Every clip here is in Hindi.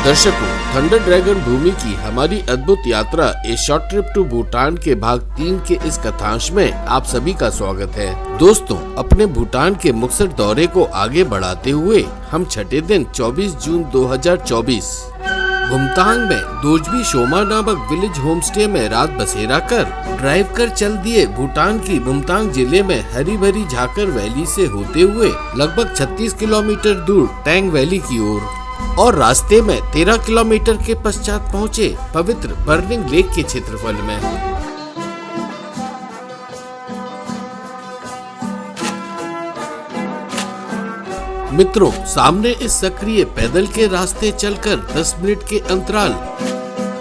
दर्शकों, थंडर ड्रैगन भूमि की हमारी अद्भुत यात्रा a short trip to Bhutan के भाग 3 के इस कथांश में आप सभी का स्वागत है। दोस्तों, अपने भूटान के मुक्सर दौरे को आगे बढ़ाते हुए हम छठे दिन 24 जून 2024 भुमतांग में दोजबी शोमा नामक विलेज होम स्टे में रात बसेरा कर ड्राइव कर चल दिए भूटान की भुमतांग जिले में हरी भरी झाकर वैली से होते हुए लगभग 36 किलोमीटर दूर टैंग वैली की ओर और रास्ते में 13 किलोमीटर के पश्चात पहुँचे पवित्र बर्निंग लेक के क्षेत्रफल में। मित्रों, सामने इस सक्रिय पैदल के रास्ते चलकर 10 मिनट के अंतराल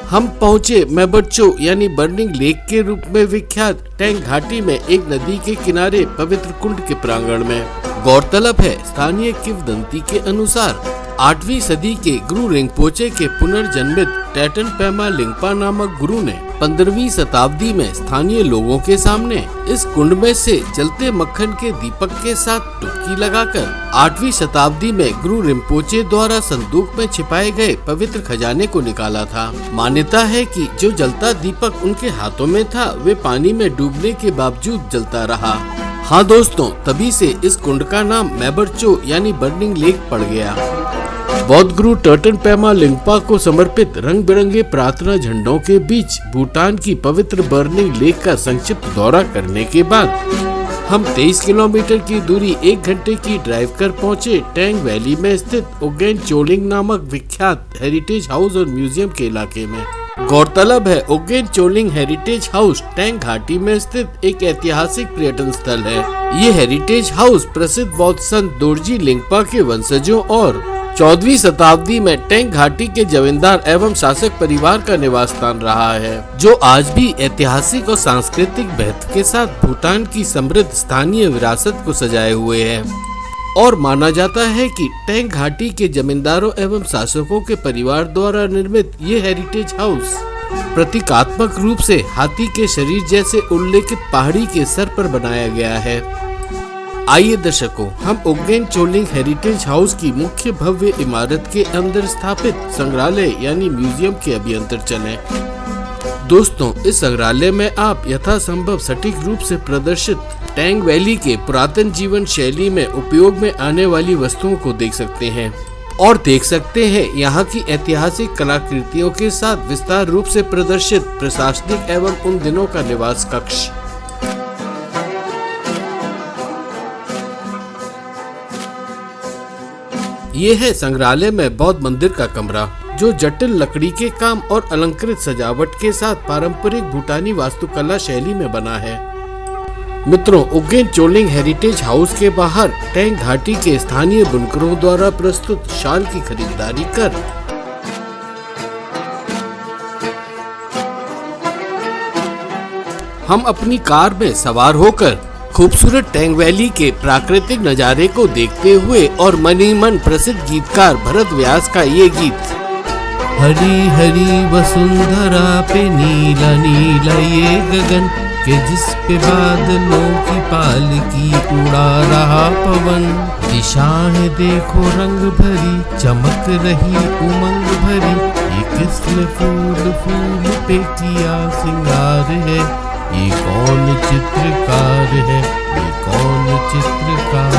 हम पहुँचे मेबरचो यानी बर्निंग लेक के रूप में विख्यात टैंग घाटी में एक नदी के किनारे पवित्र कुंड के प्रांगण में। गौरतलब है, स्थानीय किंवदंती के अनुसार 8वीं सदी के गुरु रिंपोचे के पुनर्जन्मित टैटन पेमा लिंगपा नामक गुरु ने 15वीं शताब्दी में स्थानीय लोगों के सामने इस कुंड में से जलते मक्खन के दीपक के साथ डुबकी लगाकर 8वीं शताब्दी में गुरु रिंपोचे द्वारा संदूक में छिपाए गए पवित्र खजाने को निकाला था। मान्यता है कि जो जलता दीपक उनके हाथों में था वे पानी में डूबने के बावजूद जलता रहा। हाँ दोस्तों, तभी से इस कुंड का नाम मेबरचो यानी बर्निंग लेक पड़ गया। बौद्ध गुरु टर्टन पेमा लिंगपा को समर्पित रंग बिरंगे प्रार्थना झंडों के बीच भूटान की पवित्र बर्निंग लेक का संक्षिप्त दौरा करने के बाद हम 23 किलोमीटर की दूरी 1 घंटे की ड्राइव कर पहुंचे टैंग वैली में स्थित ओगेन चोलिंग नामक विख्यात हेरिटेज हाउस और म्यूजियम के इलाके में। गौरतलब है, ओगेन चोलिंग हेरिटेज हाउस टैंग घाटी में स्थित एक ऐतिहासिक पर्यटन स्थल है। ये हेरिटेज हाउस प्रसिद्ध बौद्ध संत दोरजी लिंगपा के वंशजों और 14वीं शताब्दी में टैंग घाटी के जमींदार एवं शासक परिवार का निवास स्थान रहा है, जो आज भी ऐतिहासिक और सांस्कृतिक महत्व के साथ भूटान की समृद्ध स्थानीय विरासत को सजाए हुए है। और माना जाता है कि टैंग घाटी के जमींदारों एवं शासकों के परिवार द्वारा निर्मित ये हेरिटेज हाउस प्रतीकात्मक रूप से हाथी के शरीर जैसे उल्लेखित पहाड़ी के सर पर बनाया गया है। आइए दर्शकों, हम ओगेन चोलिंग हेरिटेज हाउस की मुख्य भव्य इमारत के अंदर स्थापित संग्रहालय यानी म्यूजियम के अभ्यंतर चलें। दोस्तों, इस संग्रहालय में आप यथासंभव सटीक रूप से प्रदर्शित टैंग वैली के पुरातन जीवन शैली में उपयोग में आने वाली वस्तुओं को देख सकते हैं और देख सकते हैं यहाँ की ऐतिहासिक कलाकृतियों के साथ विस्तार रूप से प्रदर्शित प्रशासनिक एवं उन दिनों का निवास कक्ष। ये है संग्रहालय में बौद्ध मंदिर का कमरा, जो जटिल लकड़ी के काम और अलंकृत सजावट के साथ पारंपरिक भूटानी वास्तुकला शैली में बना है। मित्रों, ओगेन चोलिंग हेरिटेज हाउस के बाहर टैंग घाटी के स्थानीय बुनकरों द्वारा प्रस्तुत शाल की खरीदारी कर हम अपनी कार में सवार होकर खूबसूरत टैंग वैली के प्राकृतिक नज़ारे को देखते हुए और मनी मन प्रसिद्ध गीतकार भरत व्यास का ये गीत, हरी हरी वसुंधरा पे नीला नीला ये गगन के जिस पे बादलों की पालकी उड़ा रहा पवन, दिशाएं देखो रंग भरी चमक रही उमंग भरी, ये किसने फूल फूल पे किया सिंगार है, ये कौन चित्रकार है, ये कौन चित्रकार,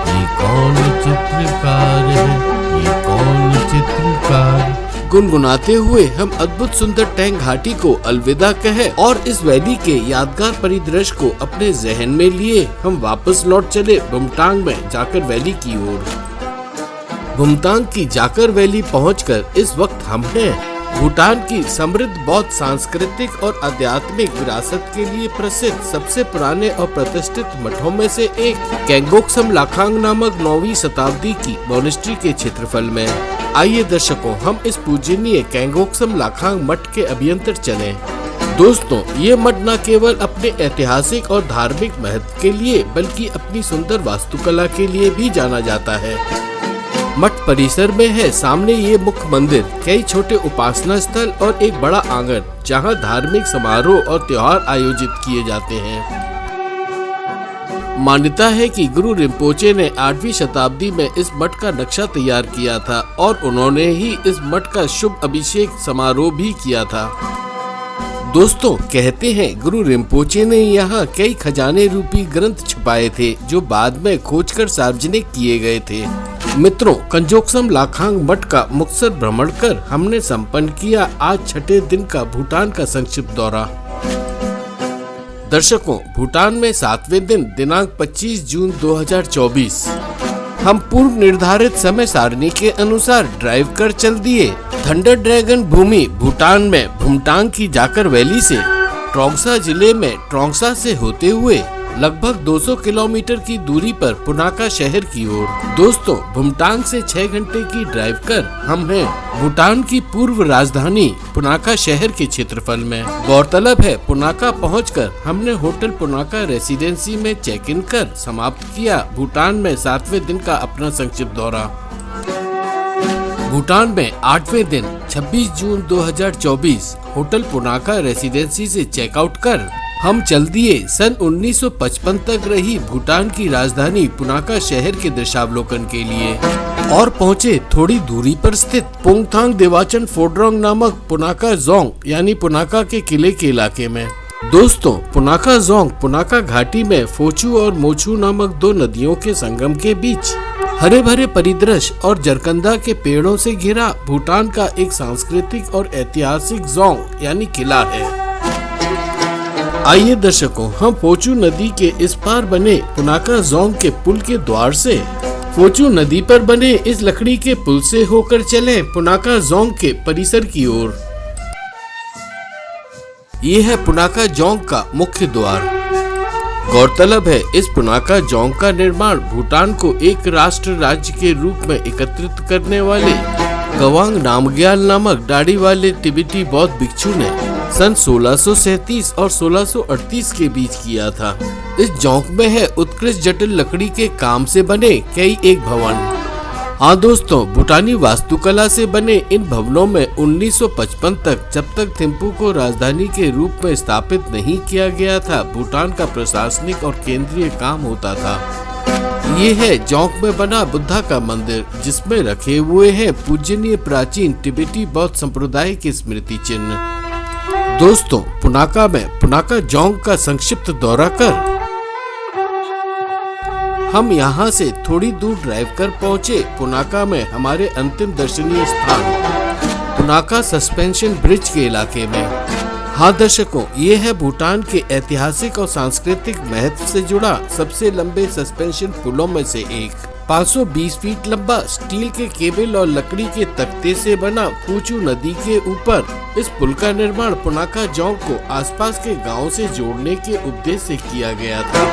ये कौन चित्रकार है, ये कौन चित्रकार। गुनगुनाते हुए हम अद्भुत सुंदर टैंग घाटी को अलविदा कहे और इस वैली के यादगार परिदृश्य को अपने जहन में लिए हम वापस लौट चले भुमतांग में जाकर वैली की ओर। भुमतांग की जाकर वैली पहुंचकर इस वक्त हम हैं भूटान की समृद्ध बौद्ध सांस्कृतिक और आध्यात्मिक विरासत के लिए प्रसिद्ध सबसे पुराने और प्रतिष्ठित मठों में से एक केंगोक्सम लाखांग नामक 9वीं शताब्दी की मोनेस्ट्री के क्षेत्रफल में। आइए दर्शकों, हम इस पूजनीय केंगोक्सम लाखांग मठ के अभ्यंतर चलें। दोस्तों, ये मठ न केवल अपने ऐतिहासिक और धार्मिक महत्व के लिए बल्कि अपनी सुंदर वास्तुकला के लिए भी जाना जाता है। मठ परिसर में है सामने ये मुख्य मंदिर, कई छोटे उपासना स्थल और एक बड़ा आंगन जहां धार्मिक समारोह और त्योहार आयोजित किए जाते हैं। मान्यता है कि गुरु रिम्पोचे ने 8वीं शताब्दी में इस मठ का नक्शा तैयार किया था और उन्होंने ही इस मठ का शुभ अभिषेक समारोह भी किया था। दोस्तों, कहते हैं गुरु रिम्पोचे ने यहाँ कई खजाने रूपी ग्रंथ छुपाए थे जो बाद में खोजकर सार्वजनिक किए गए थे। मित्रों, कंजोकसम लाखांग मठ का मुक्तसर भ्रमण कर हमने संपन्न किया आज छठे दिन का भूटान का संक्षिप्त दौरा। दर्शकों, भूटान में 7वें दिन दिनांक 25 जून 2024 हम पूर्व निर्धारित समय सारणी के अनुसार ड्राइव कर चल दिए। थंडर ड्रैगन भूमि भूटान में भूमटांग की जाकर वैली से ट्रोंगसा जिले में ट्रोंगसा से होते हुए लगभग 200 किलोमीटर की दूरी पर पुनाका शहर की ओर। दोस्तों, भूमटांग से 6 घंटे की ड्राइव कर हम हैं भूटान की पूर्व राजधानी पुनाका शहर के क्षेत्रफल में। गौरतलब है, पुनाका पहुंचकर हमने होटल पुनाका रेसिडेंसी में चेक इन कर समाप्त किया भूटान में 7वें दिन का अपना संक्षिप्त दौरा। भूटान में 8वें दिन 26 जून 2024 होटल पुनाका रेसिडेंसी से चेकआउट कर हम चल दिए सन 1955 तक रही भूटान की राजधानी पुनाका शहर के दृश्यावलोकन के लिए और पहुँचे थोड़ी दूरी पर स्थित पोंगथांग देवाचन फोड्रोंग नामक पुनाका जोंग यानी पुनाका के किले के इलाके में। दोस्तों, पुनाका जोंग पुनाका घाटी में फोचू और मोचू नामक 2 नदियों के संगम के बीच हरे भरे परिदृश्य और जरकंदा के पेड़ों से घिरा भूटान का एक सांस्कृतिक और ऐतिहासिक जोंग यानी किला है। आइए दर्शकों, हम फोचू नदी के इस पार बने पुनाका जोंग के पुल के द्वार से फोचू नदी पर बने इस लकड़ी के पुल से होकर चले पुनाका जोंग के परिसर की ओर। ये है पुनाका जोंग का मुख्य द्वार। गौरतलब है, इस पुनाका जोंग का निर्माण भूटान को एक राष्ट्र राज्य के रूप में एकत्रित करने वाले गवांग नामग्याल नामक दाढ़ी वाले तिब्बती बौद्ध भिक्षु ने सन 1637 और 1638 के बीच किया था। इस जोंग में है उत्कृष्ट जटिल लकड़ी के काम से बने कई एक भवन। हाँ दोस्तों, भूटानी वास्तुकला से बने इन भवनों में 1955 तक, जब तक थिम्पू को राजधानी के रूप में स्थापित नहीं किया गया था, भूटान का प्रशासनिक और केंद्रीय काम होता था। ये है जोंग में बना बुद्धा का मंदिर, जिसमें रखे हुए हैं पूजनीय प्राचीन तिब्बती बौद्ध संप्रदाय के स्मृति चिन्ह। दोस्तों, पुनाका में पुनाका जोंग का संक्षिप्त दौरा कर हम यहाँ से थोड़ी दूर ड्राइव कर पहुँचे पुनाका में हमारे अंतिम दर्शनीय स्थान पुनाका सस्पेंशन ब्रिज के इलाके में। हाँ दर्शकों, ये है भूटान के ऐतिहासिक और सांस्कृतिक महत्व से जुड़ा सबसे लंबे सस्पेंशन पुलों में से एक। 520 फीट लंबा स्टील के केबल और लकड़ी के तख्ते से बना फूचू नदी के ऊपर इस पुल का निर्माण पुनाका जोंग को आसपास के गांवों से जोड़ने के उद्देश्य से किया गया था।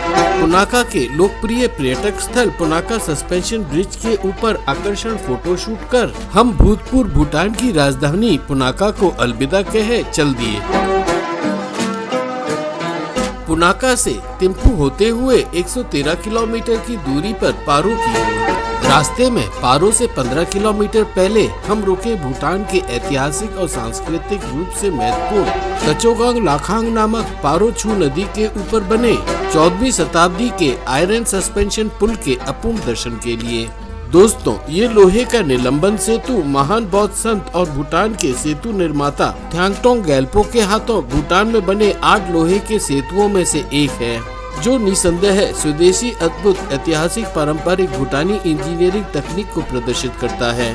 पुनाका के लोकप्रिय पर्यटक स्थल पुनाका सस्पेंशन ब्रिज के ऊपर आकर्षण फोटोशूट कर हम भूतपूर्व भूटान की राजधानी पुनाका को अलविदा कहे चल दिए। पुनाका से थिम्पू होते हुए 113 किलोमीटर की दूरी पर पारो की ओर। रास्ते में पारो से 15 किलोमीटर पहले हम रुके भूटान के ऐतिहासिक और सांस्कृतिक रूप से महत्वपूर्ण कचोगांग लाखांग नामक पारो छू नदी के ऊपर बने 14वीं शताब्दी के आयरन सस्पेंशन पुल के अपूर्ण दर्शन के लिए। दोस्तों, ये लोहे का निलंबन सेतु महान बौद्ध संत और भूटान के सेतु निर्माता थ्यांगटोंग गैल्पो के हाथों भूटान में बने 8 लोहे के सेतुओं में से एक है, जो निसंदेह स्वदेशी अद्भुत ऐतिहासिक पारंपरिक भूटानी इंजीनियरिंग तकनीक को प्रदर्शित करता है।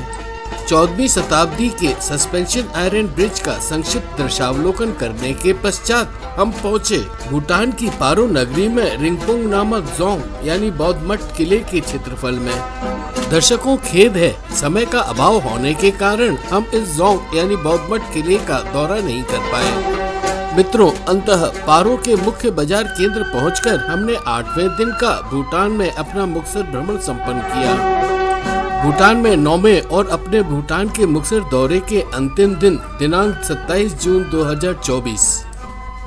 14वीं शताब्दी के सस्पेंशन आयरन ब्रिज का संक्षिप्त दृश्यावलोकन करने के पश्चात हम पहुँचे भूटान की पारो नगरी में रिंगपुंग नामक जोंग यानी बौद्ध मठ किले के क्षेत्रफल में। दर्शकों, खेद है, समय का अभाव होने के कारण हम इस जोंग यानी बौद्ध मठ किले का दौरा नहीं कर पाए। मित्रों, अंततः पारो के मुख्य बाजार केंद्र पहुंचकर हमने 8वें दिन का भूटान में अपना मुक्तसर भ्रमण संपन्न किया। भूटान में 9वें और अपने भूटान के मुक्तसर दौरे के अंतिम दिन दिनांक 27 जून 2024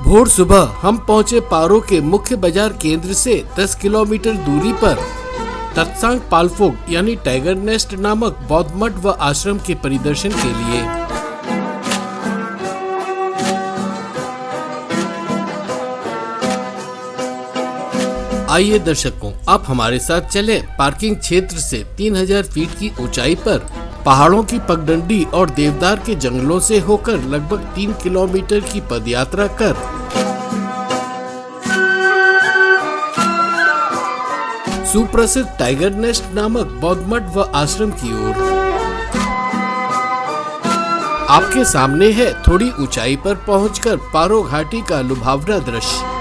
भोर सुबह हम पहुंचे पारो के मुख्य बाजार केंद्र से 10 किलोमीटर दूरी पर तत्सांग पालफोग यानी टाइगर नेस्ट नामक बौद्ध मठ व आश्रम के परिदर्शन के लिए। आइए दर्शकों, आप हमारे साथ चलें पार्किंग क्षेत्र से 3000 फीट की ऊंचाई पर पहाड़ों की पगडंडी और देवदार के जंगलों से होकर लगभग 3 किलोमीटर की पदयात्रा कर सुप्रसिद्ध टाइगर नेस्ट नामक बौद्ध मठ व आश्रम की ओर। आपके सामने है थोड़ी ऊंचाई पर पहुंचकर पारो घाटी का लुभावना दृश्य।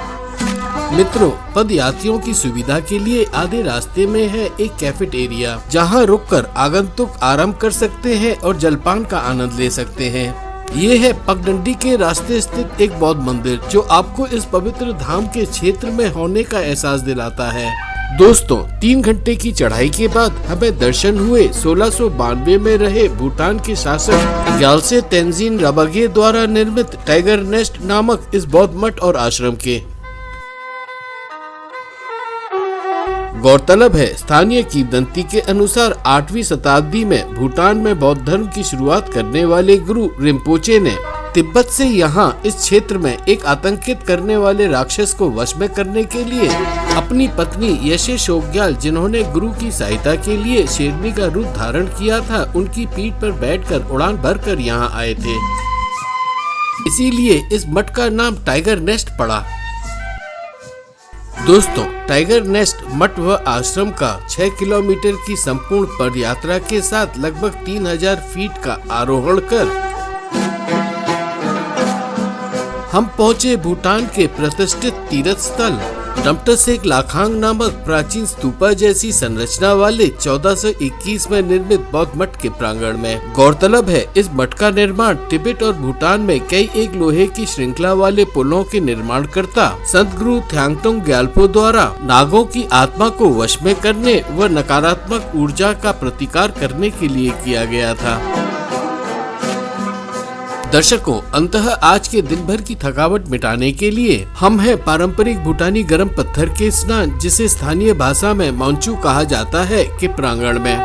मित्रों, पद यात्रियों की सुविधा के लिए आधे रास्ते में है एक कैफेटेरिया, जहां रुककर आगंतुक आराम कर सकते हैं और जलपान का आनंद ले सकते हैं। ये है पगडंडी के रास्ते स्थित एक बौद्ध मंदिर, जो आपको इस पवित्र धाम के क्षेत्र में होने का एहसास दिलाता है। दोस्तों, 3 घंटे की चढ़ाई के बाद हमें दर्शन हुए 1692 में रहे भूटान के शासक ग्याल्से तेंजिन रबागे द्वारा निर्मित टाइगर नेस्ट नामक इस बौद्ध मठ और आश्रम के। गौरतलब है, स्थानीय किंवदंती के अनुसार 8वीं शताब्दी में भूटान में बौद्ध धर्म की शुरुआत करने वाले गुरु रिम्पोचे ने तिब्बत से यहाँ इस क्षेत्र में एक आतंकित करने वाले राक्षस को वश में करने के लिए अपनी पत्नी यशे शोग्याल, जिन्होंने गुरु की सहायता के लिए शेरनी का रूप धारण किया था, उनकी पीठ पर बैठकर उड़ान भरकर यहाँ आए थे। इसीलिए इस मठ का नाम टाइगर नेस्ट पड़ा। दोस्तों, टाइगर नेस्ट मठ व आश्रम का 6 किलोमीटर की संपूर्ण पदयात्रा के साथ लगभग 3000 फीट का आरोहण कर हम पहुंचे भूटान के प्रतिष्ठित तीर्थ स्थल डमटसेक लाखांग नामक प्राचीन स्तूपा जैसी संरचना वाले 1421 में निर्मित बौद्ध मठ के प्रांगण में। गौरतलब है, इस मठ का निर्माण तिब्बत और भूटान में कई एक लोहे की श्रृंखला वाले पुलों के निर्माणकर्ता संत गुरु थ्यांगतुंग ग्याल्पो द्वारा नागों की आत्मा को वश में करने व नकारात्मक ऊर्जा का प्रतिकार करने के लिए किया गया था। दर्शकों, अंततः आज के दिन भर की थकावट मिटाने के लिए हम हैं पारंपरिक भूटानी गर्म पत्थर के स्नान, जिसे स्थानीय भाषा में मौंचू कहा जाता है, के प्रांगण में।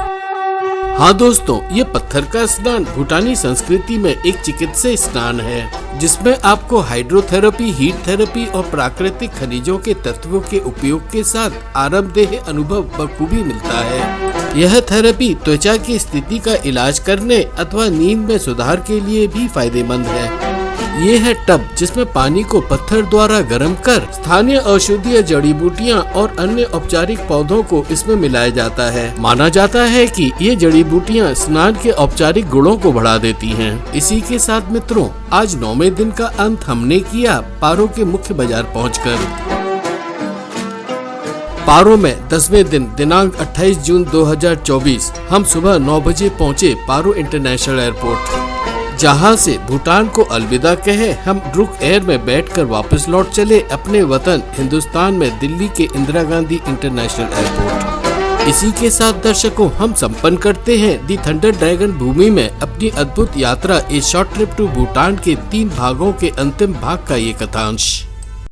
हाँ दोस्तों, ये पत्थर का स्नान भूटानी संस्कृति में एक चिकित्सीय स्नान है, जिसमें आपको हाइड्रोथेरेपी, हीट थेरेपी और प्राकृतिक खनिजों के तत्वों के उपयोग के साथ आरामदेह अनुभव बखूबी मिलता है। यह थेरेपी त्वचा की स्थिति का इलाज करने अथवा नींद में सुधार के लिए भी फायदेमंद है। ये है टब, जिसमें पानी को पत्थर द्वारा गर्म कर स्थानीय औषधीय जड़ी बूटियाँ और अन्य औपचारिक पौधों को इसमें मिलाया जाता है। माना जाता है कि ये जड़ी बूटियाँ स्नान के औपचारिक गुणों को बढ़ा देती हैं। इसी के साथ मित्रों, आज 9वें दिन का अंत हमने किया पारो के मुख्य बाजार पहुँचकर। पारो में 10वें दिन दिनांक 28 जून 2024 हम सुबह 9 बजे पहुँचे पारो इंटरनेशनल एयरपोर्ट, जहां से भूटान को अलविदा कहे हम ड्रुक एयर में बैठकर वापस लौट चले अपने वतन हिंदुस्तान में दिल्ली के इंदिरा गांधी इंटरनेशनल एयरपोर्ट। इसी के साथ दर्शकों, हम संपन्न करते हैं दी थंडर ड्रैगन भूमि में अपनी अद्भुत यात्रा a short trip to Bhutan के 3 भागों के अंतिम भाग का ये कथांश।